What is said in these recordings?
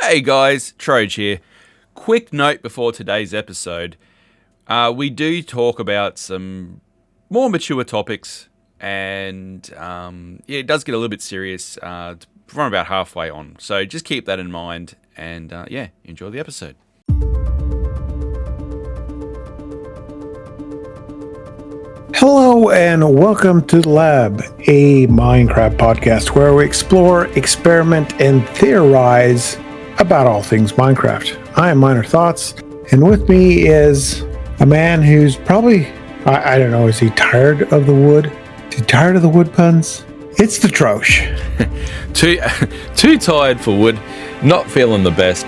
Hey guys, Troj here. Quick note before today's episode. We do talk about some more mature topics, and it does get a little bit serious from about halfway on. So just keep that in mind, and enjoy the episode. Hello and welcome to The Lab, a Minecraft podcast where we explore, experiment, and theorize about all things Minecraft. I am Miner Thoughts, and with me is a man who's probably, I don't know, is he tired of the wood? Is he tired of the wood puns? It's the Troj. Too tired for wood, not feeling the best,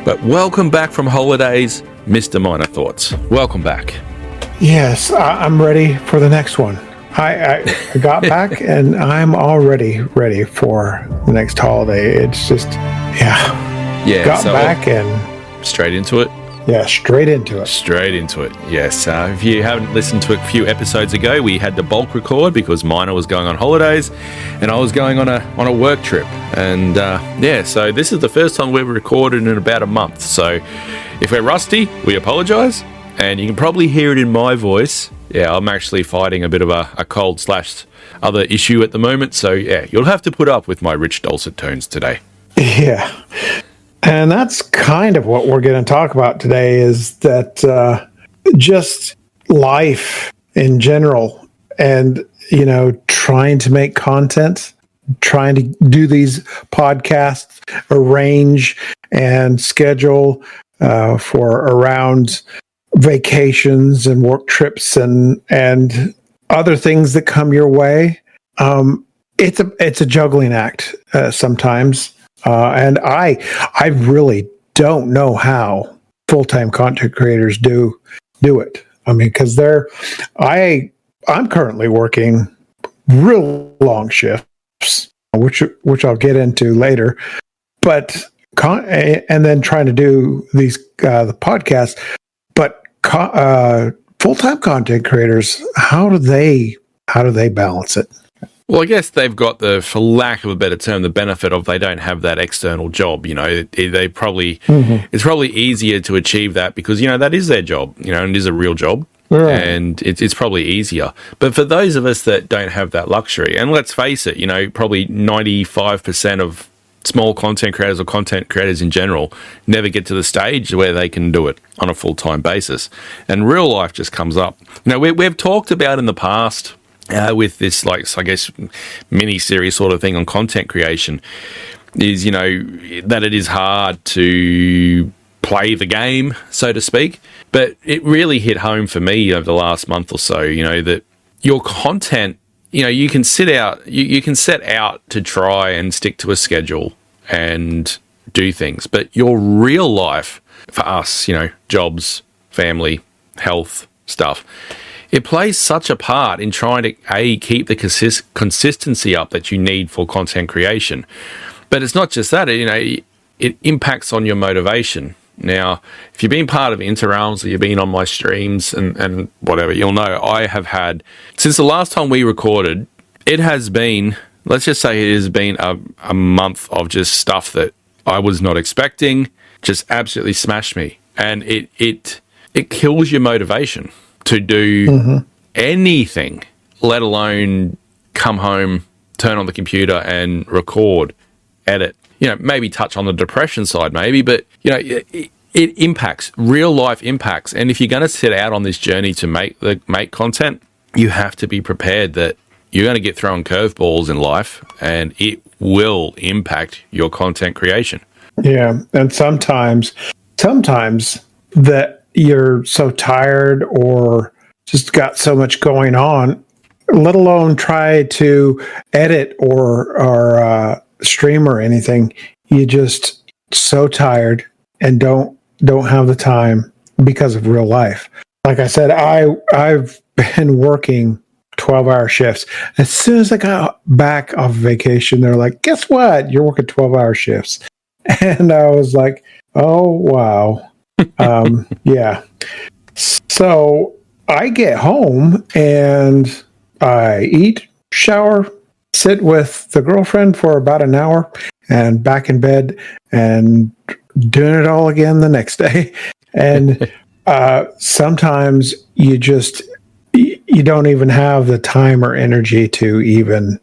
but welcome back from holidays, Mr. Miner Thoughts. Welcome back. Yes, I'm ready for the next one. I got back and I'm already ready for the next holiday. It's just, got back and straight into it. Yeah, straight into it. Straight into it, yes. If you haven't listened to a few episodes ago, we had to bulk record because Miner was going on holidays and I was going on a work trip. And so this is the first time we've recorded in about a month. So if we're rusty, we apologise. And you can probably hear it in my voice. Yeah, I'm actually fighting a bit of a cold / other issue at the moment. So yeah, you'll have to put up with my rich dulcet tones today. Yeah. And that's kind of what we're going to talk about today is that just life in general and, trying to make content, trying to do these podcasts, arrange and schedule for around vacations and work trips and other things that come your way. It's a juggling act sometimes. And I really don't know how full-time content creators do it. I mean, because I'm currently working real long shifts, which I'll get into later. But and then trying to do these the podcasts. But full-time content creators, how do they balance it? Well, I guess they've got for lack of a better term, the benefit of they don't have that external job. They probably it's probably easier to achieve that because that is their job. And it is a real job, and it's probably easier. But for those of us that don't have that luxury, and let's face it, probably 95% of small content creators or content creators in general never get to the stage where they can do it on a full-time basis, and real life just comes up. We've talked about in the past. With this, mini-series sort of thing on content creation is, that it is hard to play the game, so to speak. But it really hit home for me over the last month or so, that your content, you can set out to try and stick to a schedule and do things. But your real life, for us, jobs, family, health, stuff, it plays such a part in trying to, keep the consistency up that you need for content creation. But it's not just that, it impacts on your motivation. Now, if you've been part of Interrealms or you've been on my streams and whatever, you'll know I have had, since the last time we recorded, it has been, let's just say it has been a month of just stuff that I was not expecting, just absolutely smashed me. And it kills your motivation to do anything, let alone come home, turn on the computer and record, edit. Maybe touch on the depression side, maybe, but it impacts, real life impacts. And if you're going to set out on this journey to make content, you have to be prepared that you're going to get thrown curveballs in life, and it will impact your content creation. Yeah, and sometimes that you're so tired or just got so much going on, let alone try to edit or stream or anything. You just so tired and don't have the time because of real life. Like I said, I've been working 12-hour shifts. As soon as I got back off vacation, they're like, guess what? You're working 12-hour shifts. And I was like, oh, wow. Yeah. So I get home and I eat, shower, sit with the girlfriend for about an hour, and back in bed and doing it all again the next day. And sometimes you don't even have the time or energy to even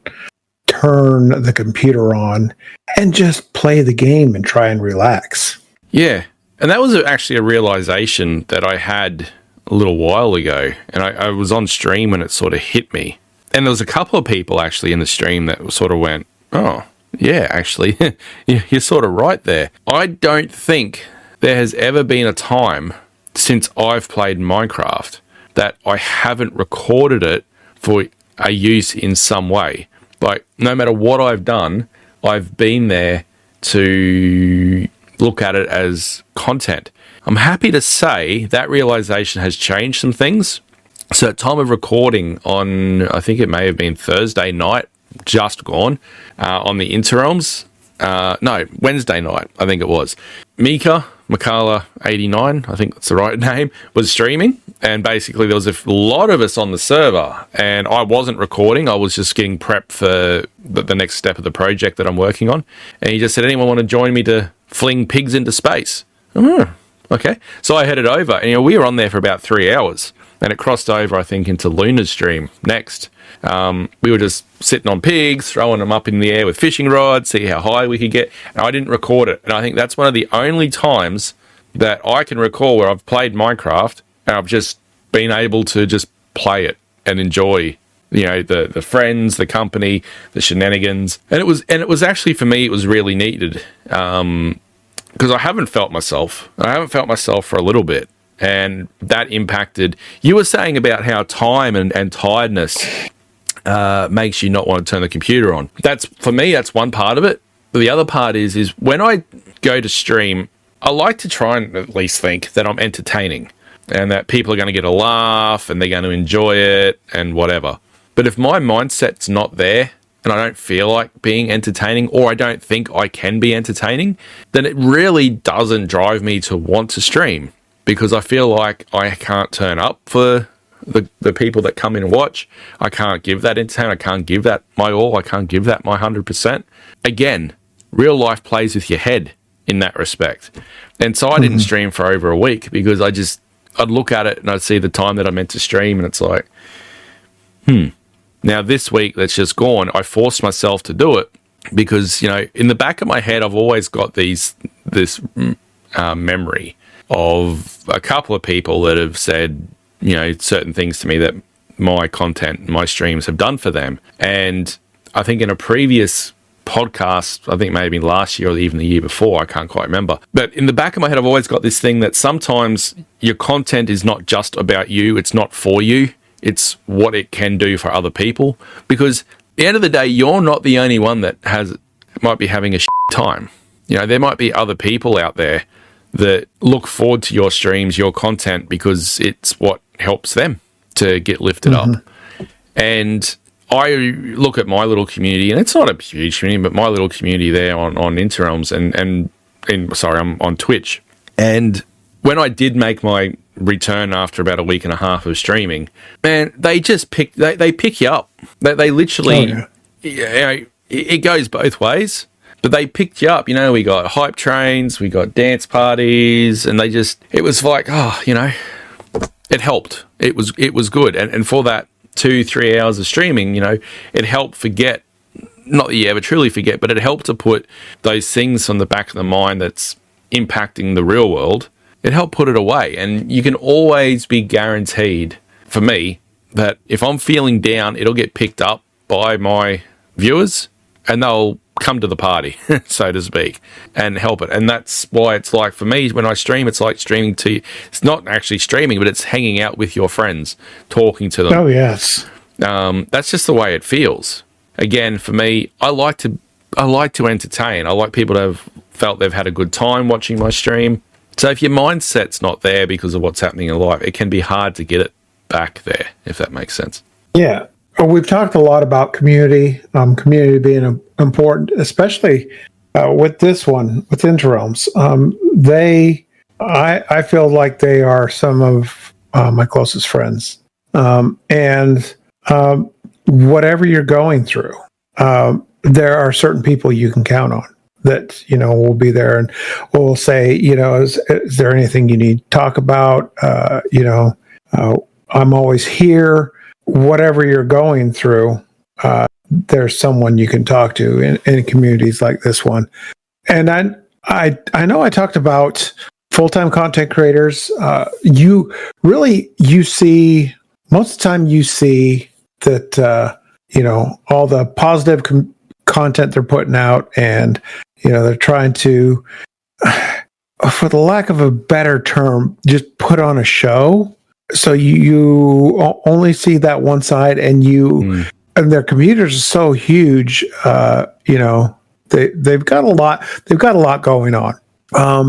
turn the computer on and just play the game and try and relax. Yeah. And that was actually a realization that I had a little while ago. And I was on stream and it sort of hit me. And there was a couple of people actually in the stream that sort of went, oh, yeah, actually, you're sort of right there. I don't think there has ever been a time since I've played Minecraft that I haven't recorded it for a use in some way. Like, no matter what I've done, I've been there to look at it as content. I'm happy to say that realization has changed some things. So at time of recording on, I think it may have been Thursday night, just gone, on the Interrealms, Wednesday night, I think it was. Makala89, I think that's the right name, was streaming. And basically there was a lot of us on the server and I wasn't recording. I was just getting prepped for the next step of the project that I'm working on. And he just said, anyone want to join me to fling pigs into space? Oh, okay. So I headed over and we were on there for about 3 hours and it crossed over, I think, into Luna's stream next. We were just sitting on pigs, throwing them up in the air with fishing rods, see how high we could get. And I didn't record it. And I think that's one of the only times that I can recall where I've played Minecraft and I've just been able to just play it and enjoy, the friends, the company, the shenanigans. And it was actually, for me, it was really needed. Because I haven't felt myself. I haven't felt myself for a little bit. And that impacted. You were saying about how time and tiredness makes you not want to turn the computer on. For me, that's one part of it. But the other part is when I go to stream, I like to try and at least think that I'm entertaining and that people are going to get a laugh and they're going to enjoy it and whatever. But if my mindset's not there and I don't feel like being entertaining or I don't think I can be entertaining, then it really doesn't drive me to want to stream because I feel like I can't turn up for the people that come in and watch. I can't give that entertainment. I can't give that my all. I can't give that my 100%. Again, real life plays with your head in that respect. And so I didn't stream for over a week because I'd look at it and I'd see the time that I meant to stream and it's like, Now this week that's just gone, I forced myself to do it because, in the back of my head, I've always got this memory of a couple of people that have said, certain things to me that my content, my streams have done for them. And I think in a previous podcast, I think maybe last year or even the year before, I can't quite remember. But in the back of my head, I've always got this thing that sometimes your content is not just about you. It's not for you. It's what it can do for other people. Because at the end of the day, you're not the only one that might be having a shit time. There might be other people out there that look forward to your streams, your content, because it's what helps them to get lifted up. And I look at my little community, and it's not a huge community, but my little community there on Interrealms I'm on Twitch. And when I did make my return after about a week and a half of streaming, man, they just pick you up. They literally, it goes both ways. But they picked you up, we got hype trains, we got dance parties, and it was like, it helped. It was good. And for that 2-3 hours of streaming, it helped forget, not that you ever truly forget, but it helped to put those things on the back of the mind that's impacting the real world. It helped put it away. And you can always be guaranteed, for me, that if I'm feeling down, it'll get picked up by my viewers and they'll come to the party, so to speak, and help it. And that's why it's like, for me, when I stream, it's like streaming to you. It's not actually streaming, but it's hanging out with your friends, talking to them. Oh, yes. That's just the way it feels. Again, for me, I like to entertain. I like people to have felt they've had a good time watching my stream. So if your mindset's not there because of what's happening in life, it can be hard to get it back there, if that makes sense. Yeah. We've talked a lot about community being important, especially with this one, with Interrealms. I feel like they are some of my closest friends. And whatever you're going through, there are certain people you can count on that, will be there and will say, is there anything you need to talk about? I'm always here. Whatever you're going through, there's someone you can talk to in communities like this one. And I know I talked about full-time content creators. You see, most of the time you see that, all the positive content they're putting out, and, they're trying to, for the lack of a better term, just put on a show. So you only see that one side, and and their communities are so huge. They've got a lot going on.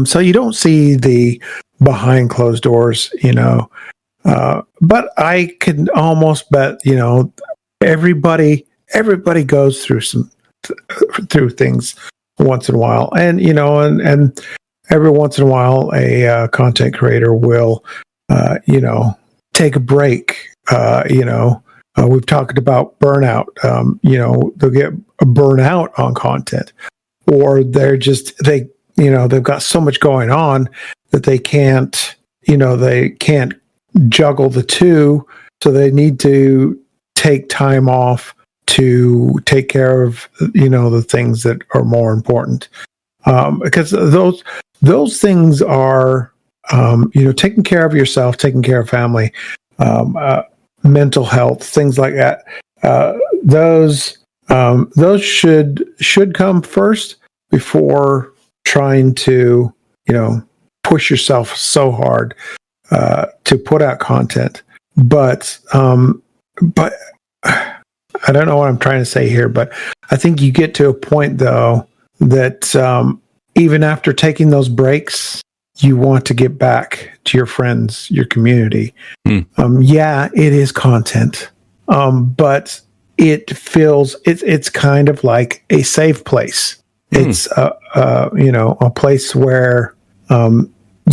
So you don't see the behind closed doors, but I can almost bet, everybody goes through things once in a while, and and every once in a while a content creator will take a break. We've talked about burnout. They'll get a burnout on content, or they've got so much going on that they can't juggle the two. So they need to take time off to take care of, the things that are more important. Because those things are, taking care of yourself, taking care of family, mental health, things like that. Those should come first before trying to, push yourself so hard to put out content. But I don't know what I'm trying to say here, but I think you get to a point though that even after taking those breaks, you want to get back to your friends, your community. Yeah, it is content, but it feels it's kind of like a safe place. It's a place where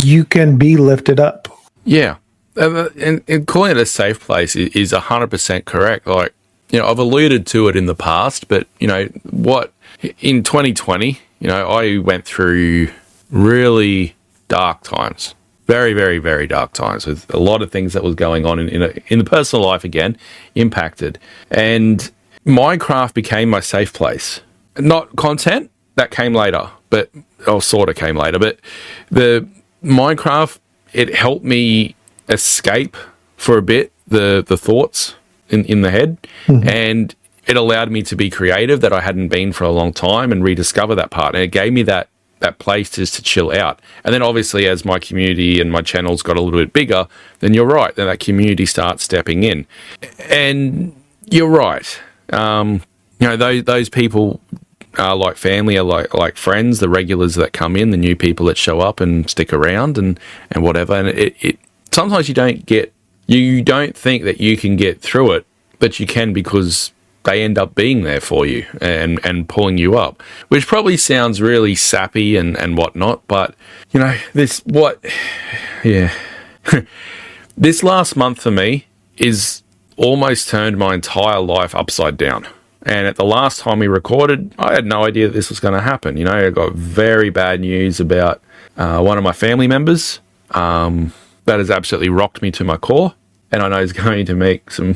you can be lifted up. Yeah, and calling it a safe place is 100% correct. Like, I've alluded to it in the past, but what in 2020, I went through really dark times, very, very, very dark times, with a lot of things that was going on in the personal life again impacted, and Minecraft became my safe place. Not content, that came later, sort of came later, but the Minecraft, it helped me escape for a bit the thoughts in the head, and it allowed me to be creative that I hadn't been for a long time and rediscover that part, and it gave me that place just to chill out. And then obviously as my community and my channels got a little bit bigger, then you're right, then that community starts stepping in. And you're right, those people are like family, are like friends, the regulars that come in, the new people that show up and stick around and whatever. And it sometimes you don't think that you can get through it, but you can, because they end up being there for you and pulling you up, which probably sounds really sappy and whatnot, but this last month for me is almost turned my entire life upside down. And at the last time we recorded, I had no idea that this was going to happen. I got very bad news about one of my family members. That has absolutely rocked me to my core, and I know is going to make some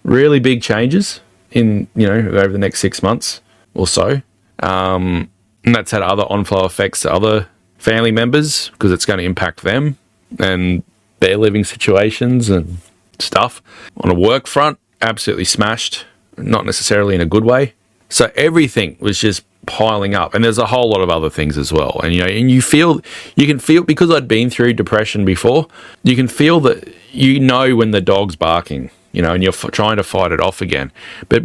really big changes in over the next 6 months or so. And that's had other on-flow effects to other family members, because it's going to impact them and their living situations and stuff. On a work front, absolutely smashed, not necessarily in a good way. So everything was just piling up, and there's a whole lot of other things as well. And and you can feel, because I'd been through depression before, you can feel that when the dog's barking, and you're trying to fight it off again. But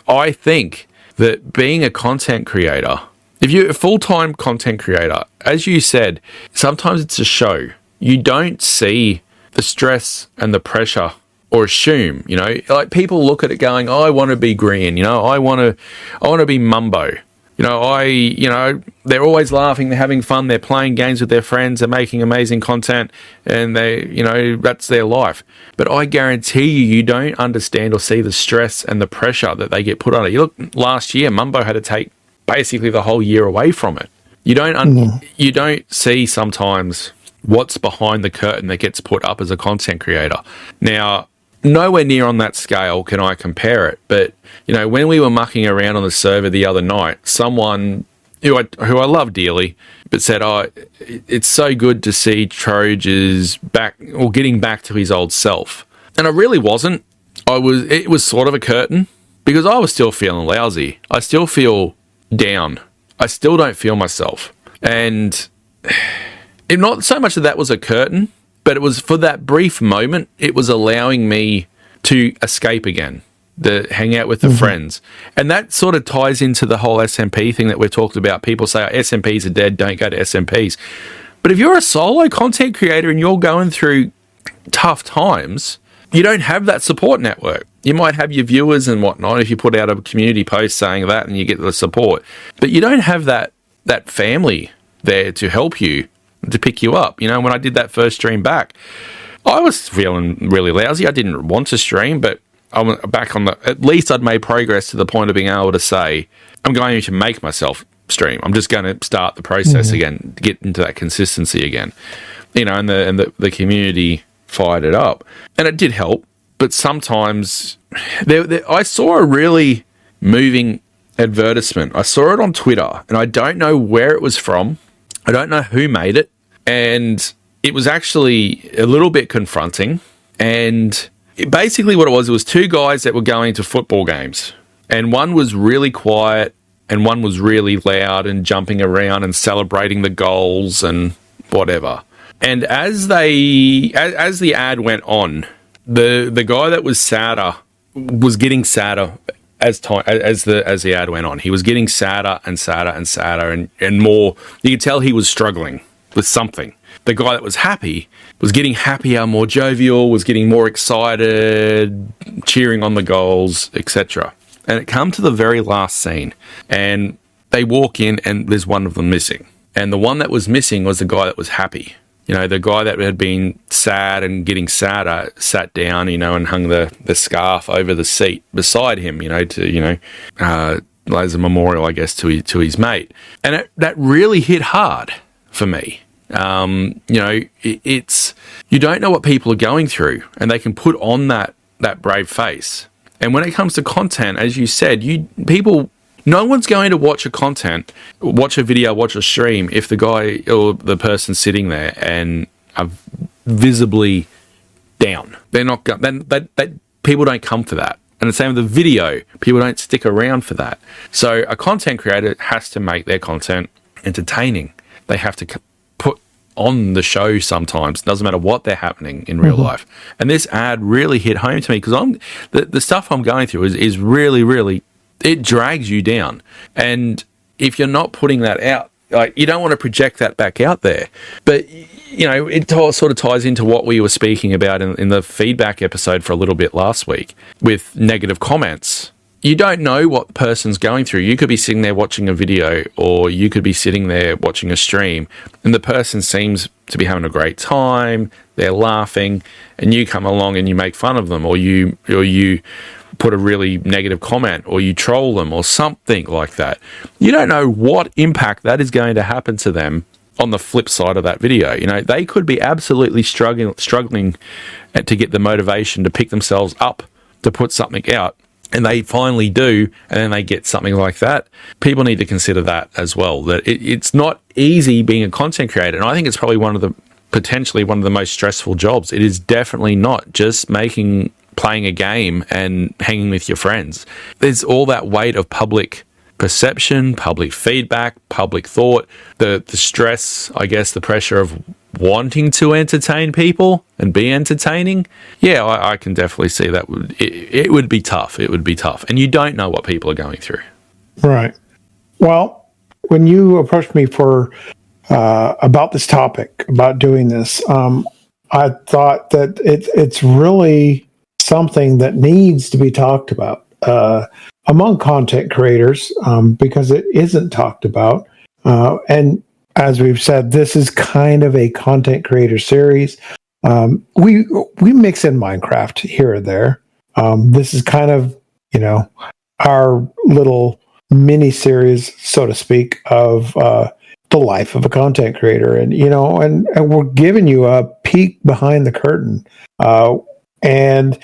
I think that being a content creator, if you're a full-time content creator, as you said, sometimes it's a show. You don't see the stress and the pressure, or assume, like people look at it going, I want to be green, I want to be mumbo. They're always laughing, they're having fun, they're playing games with their friends, they're making amazing content, and that's their life. But I guarantee you don't understand or see the stress and the pressure that they get put on it. You look, last year, Mumbo had to take basically the whole year away from it. You don't see sometimes what's behind the curtain that gets put up as a content creator. Now, nowhere near on that scale can I compare it, but when we were mucking around on the server the other night, someone who I love dearly, but said, "Oh, it's so good to see Troj is back or getting back to his old self," and I really wasn't. It was sort of a curtain because I was still feeling lousy. I still feel down. I still don't feel myself, and it not so much that was a curtain, but it was for that brief moment. It was allowing me to escape again, to hang out with the friends. And that sort of ties into the whole SMP thing that we've talked about. People say, SMPs are dead, don't go to SMPs. But if you're a solo content creator and you're going through tough times, you don't have that support network. You might have your viewers and whatnot if you put out a community post saying that and you get the support. But you don't have that family there to help you, to pick you up. When I did that first stream back, I was feeling really lousy. I didn't want to stream, but I went back on at least I'd made progress to the point of being able to say, I'm going to make myself stream. I'm just going to start the process again, get into that consistency again. And the community fired it up. And it did help, but sometimes I saw a really moving advertisement. I saw it on Twitter, and I don't know where it was from. I don't know who made it, and it was actually a little bit confronting. And basically what it was two guys that were going to football games, and one was really quiet and one was really loud and jumping around and celebrating the goals and whatever. And as the ad went on, the guy that was sadder was getting sadder as the ad went on. He was getting sadder and sadder and sadder and more. You could tell he was struggling with something. The guy that was happy was getting happier, more jovial, was getting more excited, cheering on the goals, etc. And it come to the very last scene, and they walk in, and there's one of them missing. And the one that was missing was the guy that was happy. The guy that had been sad and getting sadder sat down, and hung the scarf over the seat beside him, as a memorial, I guess, to his mate. And that really hit hard for me. It's you don't know what people are going through, and they can put on that brave face. And when it comes to content, as you said, no one's going to watch a video, watch a stream if the guy or the person sitting there and are visibly down. They're not going. People don't come for that. And the same with the video. People don't stick around for that. So a content creator has to make their content entertaining. They have to put on the show sometimes. It doesn't matter what they're happening in real life. And this ad really hit home to me because the stuff I'm going through is really, really, it drags you down. And if you're not putting that out, you don't want to project that back out there. But, it sort of ties into what we were speaking about in the feedback episode for a little bit last week with negative comments. You don't know what the person's going through. You could be sitting there watching a video, or you could be sitting there watching a stream, and the person seems to be having a great time, they're laughing, and you come along and you make fun of them, or you put a really negative comment, or you troll them, or something like that. You don't know what impact that is going to happen to them on the flip side of that video. They could be absolutely struggling to get the motivation to pick themselves up to put something out, and they finally do, and then they get something like that. People need to consider that as well, that it's not easy being a content creator, and I think it's probably potentially one of the most stressful jobs. It is definitely not just playing a game and hanging with your friends. There's all that weight of public perception, public feedback, public thought, the stress, I guess, the pressure of wanting to entertain people and be entertaining. Yeah, I can definitely see that. It would be tough. It would be tough. And you don't know what people are going through. Right. Well, when you approached me for about this topic, about doing this, I thought that it's really something that needs to be talked about among content creators because it isn't talked about. And as we've said, this is kind of a content creator series. We mix in Minecraft here and there. This is kind of, our little mini series, so to speak, of the life of a content creator, and and we're giving you a peek behind the curtain. And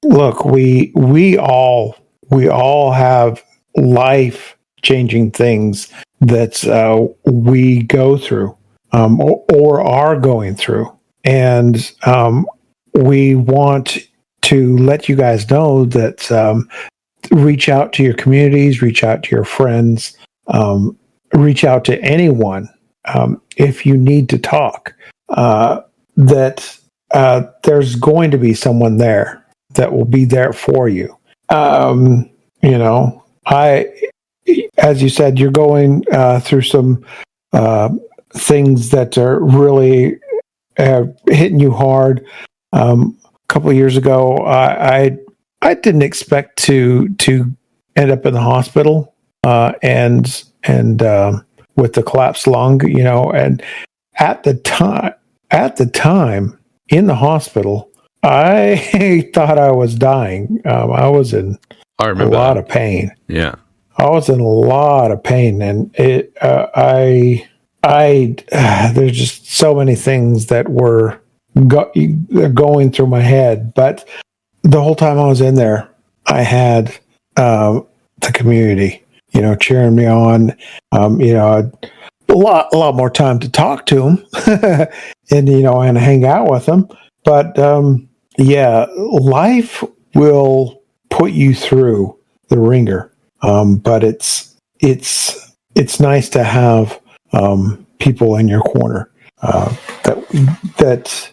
look, we all have life changing things that we go through, or are going through, and we want to let you guys know that reach out to your communities, reach out to your friends, reach out to anyone if you need to talk. That there's going to be someone there that will be there for you. As you said, you're going through some things that are really hitting you hard. A couple of years ago, I didn't expect to end up in the hospital and with the collapsed lung, and at the time in the hospital, I thought I was dying. I was in a lot of pain. Yeah, I was in a lot of pain, and there's just so many things that were going through my head. But the whole time I was in there, I had the community, cheering me on. A lot more time to talk to them, and hang out with them. But life will put you through the ringer. But it's nice to have people in your corner that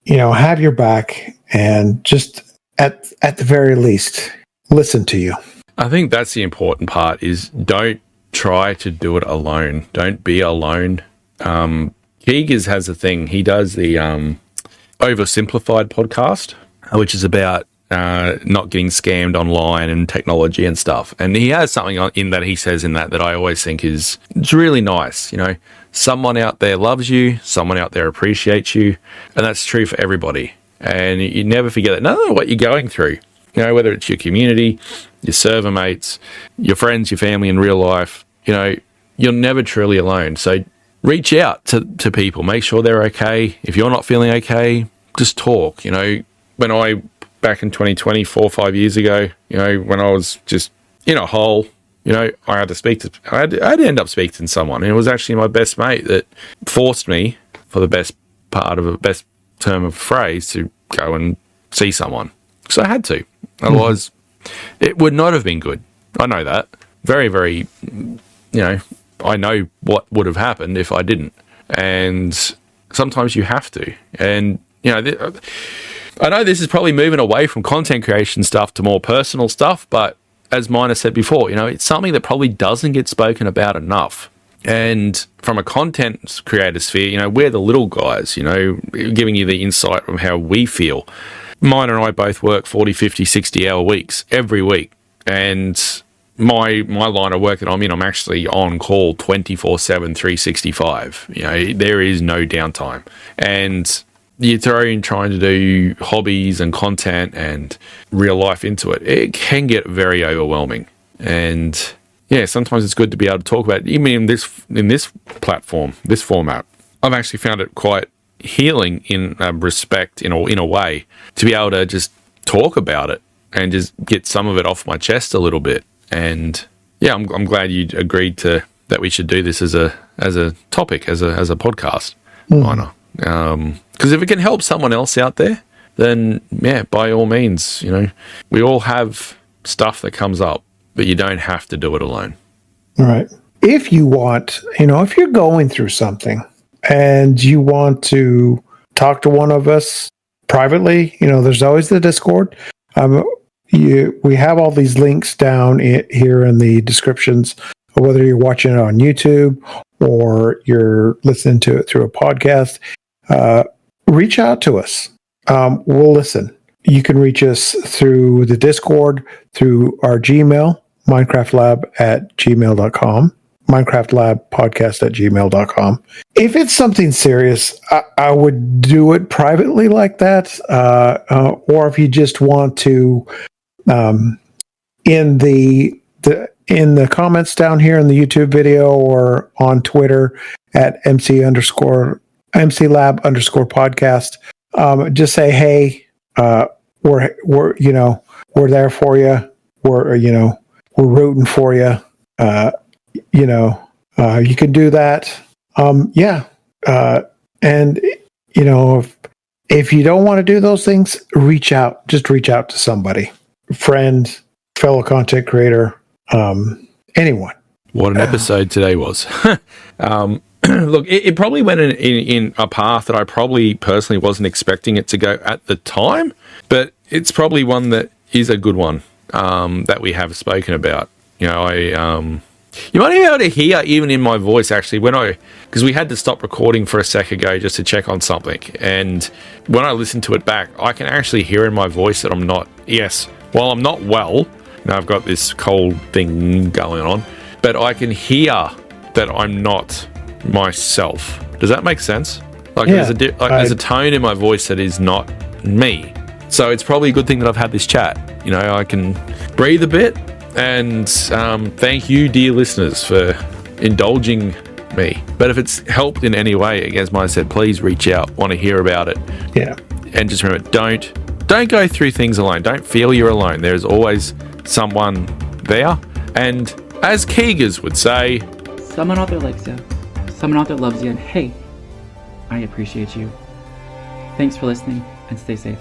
will have your back, and just at the very least listen to you. I think that's the important part, is don't try to do it alone. Don't be alone. Keegan has a thing. He does the Oversimplified podcast, which is about not getting scammed online and technology and stuff. And he has something in that he says in that I always think it's really nice. Someone out there loves you, someone out there appreciates you, and that's true for everybody. And you never forget that, no matter what you're going through, whether it's your community, your server mates, your friends, your family in real life, you're never truly alone. So reach out to people, make sure they're okay. If you're not feeling okay, just talk. When I, back in 2020, 4 or 5 years ago, when I was just in a hole, I had to end up speaking to someone. And it was actually my best mate that forced me, for the best term of phrase, to go and see someone. So I had to. Otherwise, it would not have been good. I know that. Very, very, I know what would have happened if I didn't. And sometimes you have to. And, I know this is probably moving away from content creation stuff to more personal stuff, but as Miner said before, it's something that probably doesn't get spoken about enough. And from a content creator sphere, we're the little guys, giving you the insight from how we feel. Mine and I both work 40, 50, 60-hour weeks every week. And my line of work that I'm in, I'm actually on call 24/7, 365. There is no downtime. And you throw in trying to do hobbies and content and real life into it, it can get very overwhelming. And sometimes it's good to be able to talk about it. Even in this platform, this format, I've actually found it quite healing in respect, in a way, to be able to just talk about it and just get some of it off my chest a little bit. And I'm glad you agreed that we should do this as a topic, as a podcast. Minor. Because if it can help someone else out there, then by all means, we all have stuff that comes up, but you don't have to do it alone. All right. If you want, if you're going through something and you want to talk to one of us privately, there's always the Discord. We have all these links down here in the descriptions, whether you're watching it on YouTube or you're listening to it through a podcast. Reach out to us. We'll listen. You can reach us through the Discord, through our Gmail, minecraftlab@gmail.com, minecraftlabpodcast@gmail.com. If it's something serious, I would do it privately like that. Or if you just want to in the comments down here in the YouTube video or on Twitter at MC Lab _ podcast. Just say, hey, we're there for you. We're rooting for you. You can do that. And if you don't want to do those things, reach out. Just reach out to somebody, friend, fellow content creator, anyone. What an episode today was. Look, it probably went in a path that I probably personally wasn't expecting it to go at the time, but it's probably one that is a good one that we have spoken about. You might be able to hear even in my voice actually because we had to stop recording for a sec ago just to check on something, and when I listen to it back, I can actually hear in my voice that I'm not well, I've got this cold thing going on, but I can hear that I'm not myself. Does that make sense? There's a tone in my voice that is not me. So it's probably a good thing that I've had this chat. I can breathe a bit, and thank you, dear listeners, for indulging me. But if it's helped in any way, against my said, please reach out. Want to hear about it. Yeah. And just remember, don't go through things alone. Don't feel you're alone. There's always someone there. And as Keegers would say, someone out there likes you. Someone out there loves you. And hey, I appreciate you. Thanks for listening, and stay safe.